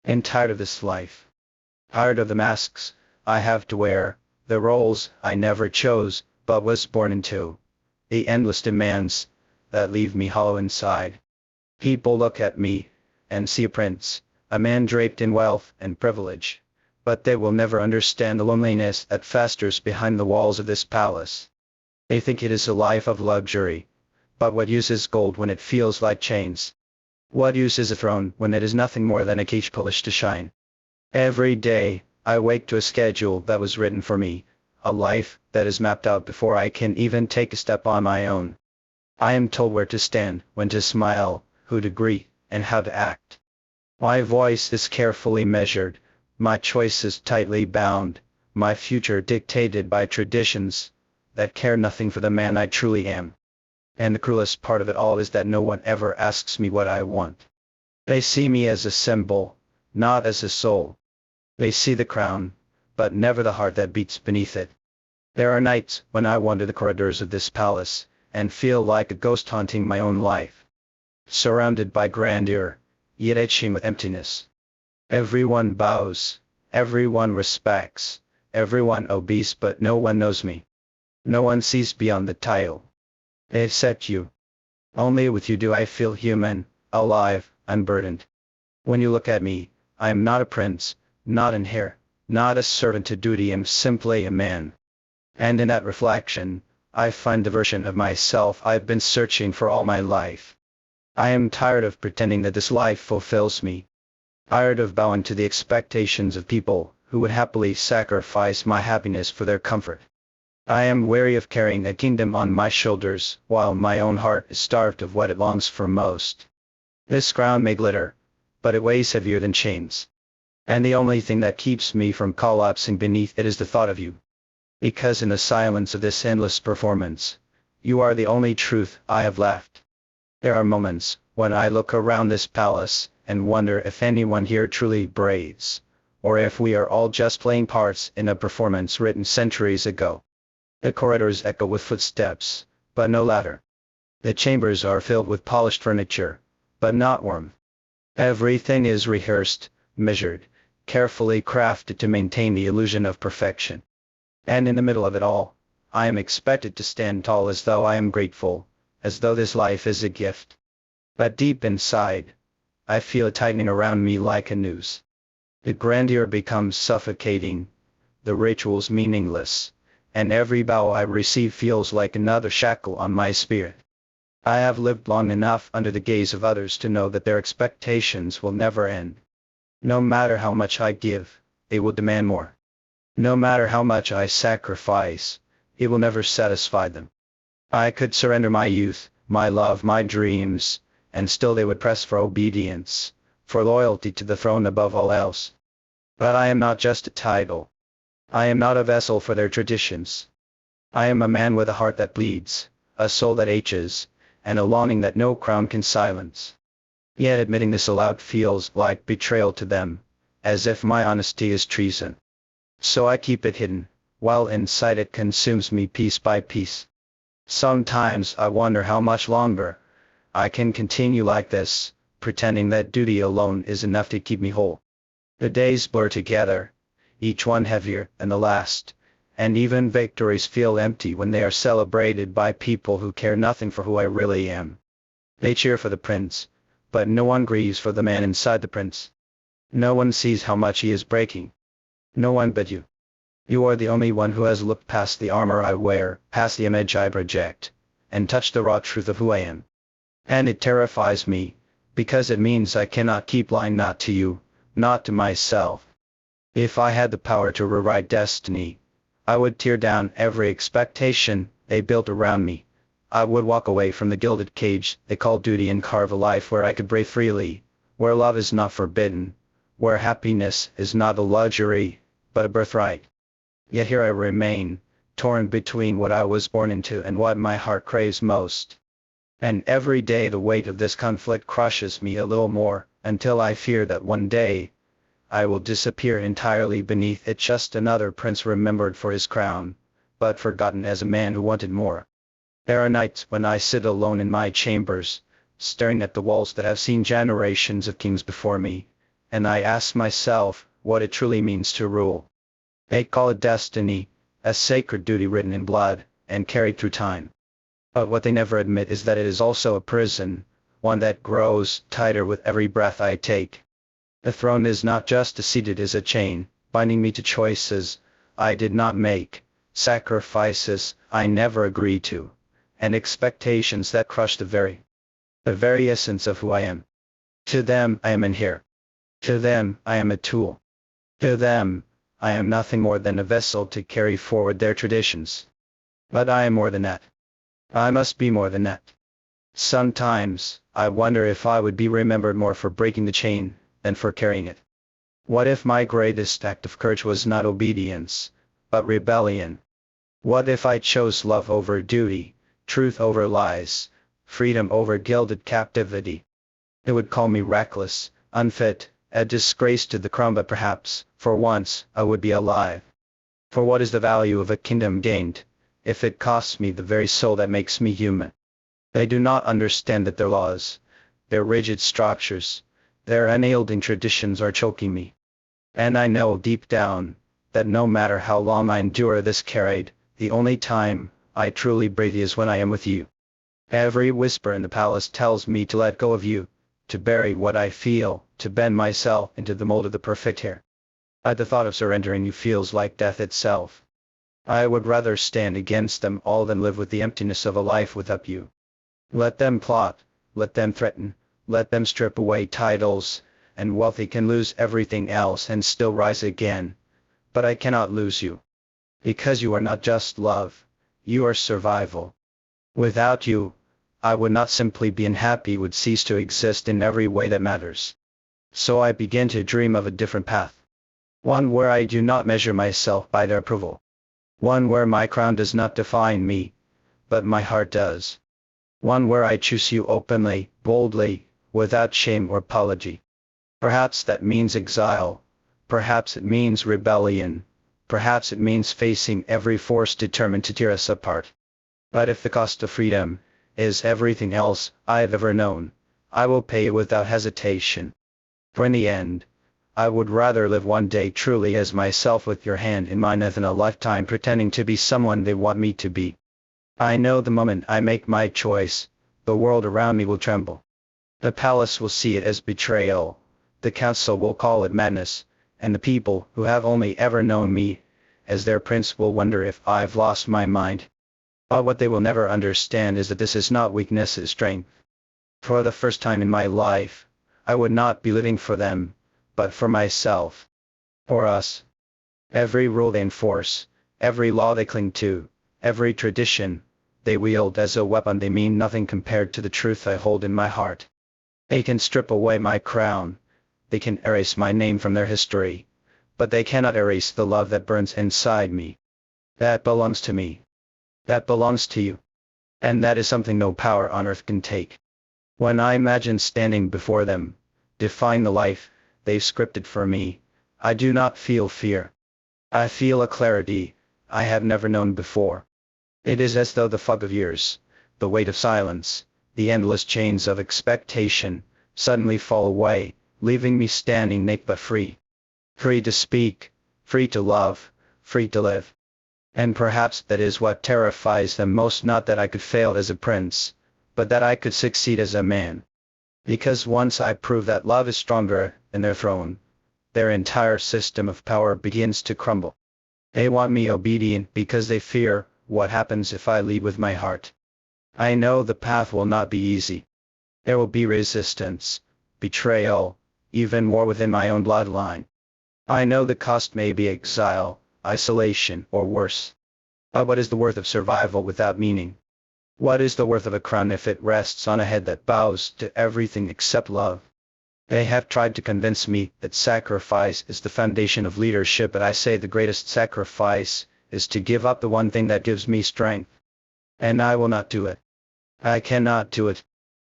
And tired of this life. Tired of the masks I have to wear, the roles I never chose, but was born into. The endless demands that leave me hollow inside. People look at me and see a prince, a man draped in wealth and privilege. But they will never understand the loneliness that festers behind the walls of this palace. They think it is a life of luxury. But what use is gold when it feels like chains? What use is a throne when it is nothing more than a cage polished to shine? Every day, I wake to a schedule that was written for me, a life that is mapped out before I can even take a step on my own. I am told where to stand, when to smile, who to greet, and how to act. My voice is carefully measured, my choices tightly bound, my future dictated by traditions that care nothing for the man I truly am. And the cruelest part of it all is that no one ever asks me what I want. They see me as a symbol, not as a soul. They see the crown, but never the heart that beats beneath it. There are nights when I wander the corridors of this palace, and feel like a ghost haunting my own life. Surrounded by grandeur, yet itching with emptiness. Everyone bows, everyone respects, everyone obeys, but no one knows me. No one sees beyond the title. Except you. Only with you do I feel human, alive, unburdened. When you look at me, I am not a prince, not an heir, not a servant to duty, I am simply a man. And in that reflection, I find the version of myself I've been searching for all my life. I am tired of pretending that this life fulfills me. Tired of bowing to the expectations of people who would happily sacrifice my happiness for their comfort. I am weary of carrying a kingdom on my shoulders, while my own heart is starved of what it longs for most. This crown may glitter, but it weighs heavier than chains. And the only thing that keeps me from collapsing beneath it is the thought of you. Because in the silence of this endless performance, you are the only truth I have left. There are moments when I look around this palace and wonder if anyone here truly breathes, or if we are all just playing parts in a performance written centuries ago. The corridors echo with footsteps, but no louder. The chambers are filled with polished furniture, but not warm. Everything is rehearsed, measured, carefully crafted to maintain the illusion of perfection. And in the middle of it all, I am expected to stand tall as though I am grateful, as though this life is a gift. But deep inside, I feel it tightening around me like a noose. The grandeur becomes suffocating, the rituals meaningless, and every bow I receive feels like another shackle on my spirit. I have lived long enough under the gaze of others to know that their expectations will never end. No matter how much I give, they will demand more. No matter how much I sacrifice, it will never satisfy them. I could surrender my youth, my love, my dreams, and still they would press for obedience, for loyalty to the throne above all else. But I am not just a title. I am not a vessel for their traditions. I am a man with a heart that bleeds, a soul that aches, and a longing that no crown can silence. Yet admitting this aloud feels like betrayal to them, as if my honesty is treason. So I keep it hidden, while inside it consumes me piece by piece. Sometimes I wonder how much longer I can continue like this, pretending that duty alone is enough to keep me whole. The days blur together, each one heavier than the last, and even victories feel empty when they are celebrated by people who care nothing for who I really am. They cheer for the prince, but no one grieves for the man inside the prince. No one sees how much he is breaking. No one but you. You are the only one who has looked past the armor I wear, past the image I project, and touched the raw truth of who I am. And it terrifies me, because it means I cannot keep lying, not to you, not to myself. If I had the power to rewrite destiny, I would tear down every expectation they built around me. I would walk away from the gilded cage they call duty and carve a life where I could breathe freely, where love is not forbidden, where happiness is not a luxury, but a birthright. Yet here I remain, torn between what I was born into and what my heart craves most. And every day the weight of this conflict crushes me a little more, until I fear that one day, I will disappear entirely beneath it, just another prince remembered for his crown, but forgotten as a man who wanted more. There are nights when I sit alone in my chambers, staring at the walls that have seen generations of kings before me, and I ask myself what it truly means to rule. They call it destiny, a sacred duty written in blood, and carried through time. But what they never admit is that it is also a prison, one that grows tighter with every breath I take. The throne is not just a seat, it is a chain, binding me to choices I did not make, sacrifices I never agreed to, and expectations that crush the very essence of who I am. To them I am in here. To them I am a tool. To them I am nothing more than a vessel to carry forward their traditions. But I am more than that. I must be more than that. Sometimes I wonder if I would be remembered more for breaking the chain than for carrying it. What if my greatest act of courage was not obedience, but rebellion? What if I chose love over duty, truth over lies, freedom over gilded captivity? They would call me reckless, unfit, a disgrace to the crown, but perhaps, for once, I would be alive. For what is the value of a kingdom gained, if it costs me the very soul that makes me human? They do not understand that their laws, their rigid structures, their unyielding traditions are choking me. And I know deep down, that no matter how long I endure this carried, the only time I truly breathe is when I am with you. Every whisper in the palace tells me to let go of you, to bury what I feel, to bend myself into the mold of the perfect here. At the thought of surrendering you feels like death itself. I would rather stand against them all than live with the emptiness of a life without you. Let them plot, let them threaten, let them strip away titles and wealth. They can lose everything else and still rise again. But I cannot lose you. Because you are not just love, you are survival. Without you, I would not simply be unhappy, would cease to exist in every way that matters. So I begin to dream of a different path. One where I do not measure myself by their approval. One where my crown does not define me, but my heart does. One where I choose you openly, boldly, without shame or apology. Perhaps that means exile. Perhaps it means rebellion. Perhaps it means facing every force determined to tear us apart. But if the cost of freedom is everything else I have ever known, I will pay it without hesitation. For in the end, I would rather live one day truly as myself with your hand in mine than a lifetime pretending to be someone they want me to be. I know the moment I make my choice, the world around me will tremble. The palace will see it as betrayal, the council will call it madness, and the people who have only ever known me as their prince will wonder if I've lost my mind. But what they will never understand is that this is not weakness, it's strength. For the first time in my life, I would not be living for them, but for myself. For us. Every rule they enforce, every law they cling to, every tradition they wield as a weapon, they mean nothing compared to the truth I hold in my heart. They can strip away my crown, they can erase my name from their history, but they cannot erase the love that burns inside me. That belongs to me. That belongs to you. And that is something no power on earth can take. When I imagine standing before them, defying the life they've scripted for me, I do not feel fear. I feel a clarity I have never known before. It is as though the fog of years, the weight of silence, the endless chains of expectation, suddenly fall away, leaving me standing naked but free. Free to speak, free to love, free to live. And perhaps that is what terrifies them most, not that I could fail as a prince, but that I could succeed as a man. Because once I prove that love is stronger than their throne, their entire system of power begins to crumble. They want me obedient because they fear what happens if I lead with my heart. I know the path will not be easy. There will be resistance, betrayal, even war within my own bloodline. I know the cost may be exile, isolation, or worse. But what is the worth of survival without meaning? What is the worth of a crown if it rests on a head that bows to everything except love? They have tried to convince me that sacrifice is the foundation of leadership, but I say the greatest sacrifice is to give up the one thing that gives me strength. And I will not do it. I cannot do it.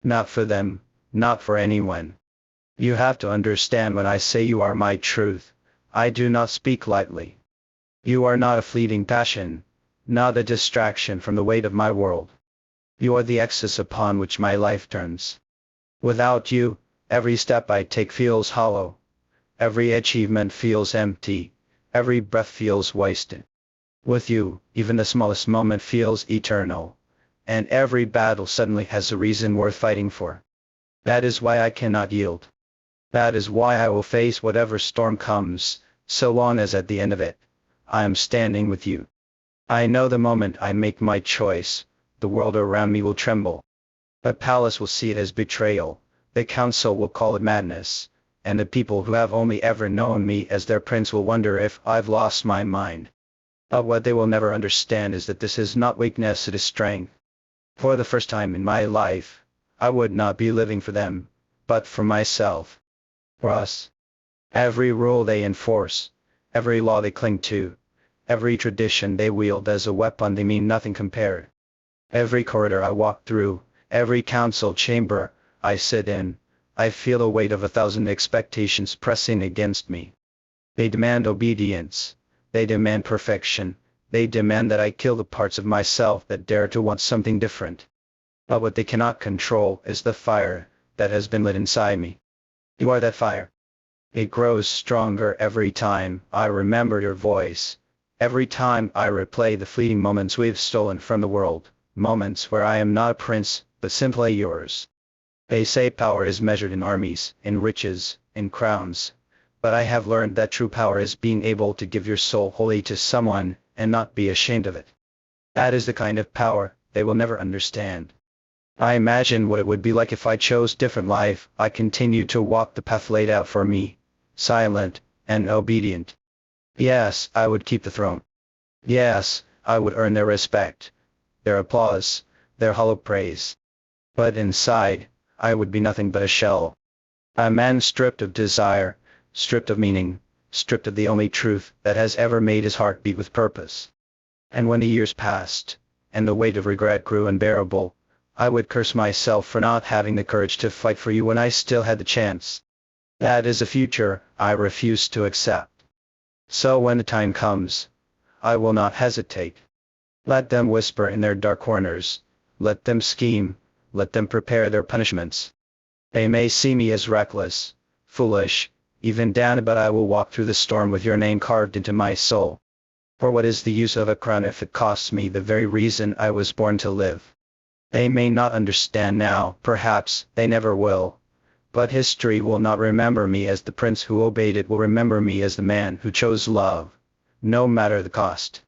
Not for them, not for anyone. You have to understand when I say you are my truth, I do not speak lightly. You are not a fleeting passion, not a distraction from the weight of my world. You are the axis upon which my life turns. Without you, every step I take feels hollow, Every achievement feels empty, every breath feels wasted. With you, even the smallest moment feels eternal, and every battle suddenly has a reason worth fighting for. That is why I cannot yield. That is why I will face whatever storm comes, so long as at the end of it, I am standing with you. I know the moment I make my choice, the world around me will tremble. The palace will see it as betrayal, the council will call it madness, and the people who have only ever known me as their prince will wonder if I've lost my mind. But what they will never understand is that this is not weakness, it is strength. For the first time in my life, I would not be living for them, but for myself. For us. Every rule they enforce, every law they cling to, every tradition they wield as a weapon they mean nothing compared. Every corridor I walk through, every council chamber I sit in, I feel the weight of 1,000 expectations pressing against me. They demand obedience, they demand perfection, they demand that I kill the parts of myself that dare to want something different. But what they cannot control is the fire that has been lit inside me. You are that fire. It grows stronger every time I remember your voice, every time I replay the fleeting moments we've stolen from the world, moments where I am not a prince, but simply yours. They say power is measured in armies, in riches, in crowns, but I have learned that true power is being able to give your soul wholly to someone, and not be ashamed of it. That is the kind of power they will never understand. I imagine what it would be like if I chose different life. I continued to walk the path laid out for me, silent and obedient. Yes, I would keep the throne. Yes, I would earn their respect, their applause, their hollow praise. But inside, I would be nothing but a shell. A man stripped of desire, stripped of meaning, stripped of the only truth that has ever made his heart beat with purpose. And when the years passed, and the weight of regret grew unbearable, I would curse myself for not having the courage to fight for you when I still had the chance. That is a future I refuse to accept. So when the time comes, I will not hesitate. Let them whisper in their dark corners, let them scheme, let them prepare their punishments. They may see me as reckless, foolish, even damned, but I will walk through the storm with your name carved into my soul. For what is the use of a crown if it costs me the very reason I was born to live? They may not understand now, perhaps they never will. But history will not remember me as the prince who obeyed, it will remember me as the man who chose love, no matter the cost.